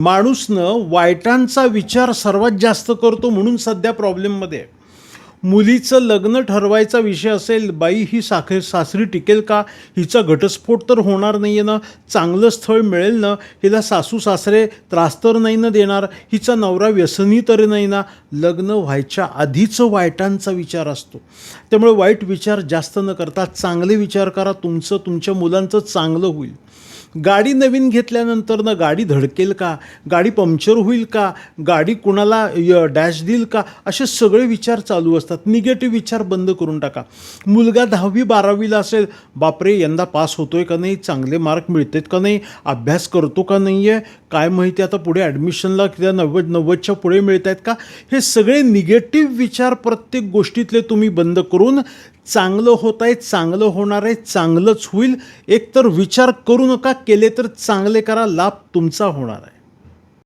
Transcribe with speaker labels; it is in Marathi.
Speaker 1: माणूसनं वाईटांचा विचार सर्वात जास्त करतो म्हणून सध्या प्रॉब्लेममध्ये आहे. मुलीचं लग्न ठरवायचा विषय असेल, बाई ही सासरी टिकेल का, हिचा घटस्फोट तर होणार नाही आहे ना, चांगलं स्थळ मिळेल ना, हिला सासू सासरे त्रास तर नाही ना देणार, हिचा नवरा व्यसनी तर नाही ना. लग्न व्हायच्या आधीच वाईटांचा विचार असतो. त्यामुळे वाईट विचार जास्त न करता चांगले विचार करा. तुमच्या मुलांचं चांगलं होईल. गाडी नवीन घेतल्यानंतर ना गाडी धडकेल का, गाडी पंक्चर होईल का, गाडी कुणाला डॅश देईल का, असे सगळे विचार चालू असतात. निगेटिव्ह विचार बंद करून टाका. मुलगा 10वी-12वीला असेल, बापरे यंदा पास होतोय का नाही, चांगले मार्क मिळतात का नाही, अभ्यास करतो का नाही आहे, काय माहिती आता पुढे ॲडमिशनला किंवा 90च्या पुढे मिळत आहेत का, हे सगळे निगेटिव्ह विचार प्रत्येक गोष्टीतले तुम्ही बंद करून चांगलं होत आहे, चांगलं होणार आहे, चांगलंच होईल. एकतर विचार करू नका, केले तर चांगले करा, लाभ तुमचा होणार आहे.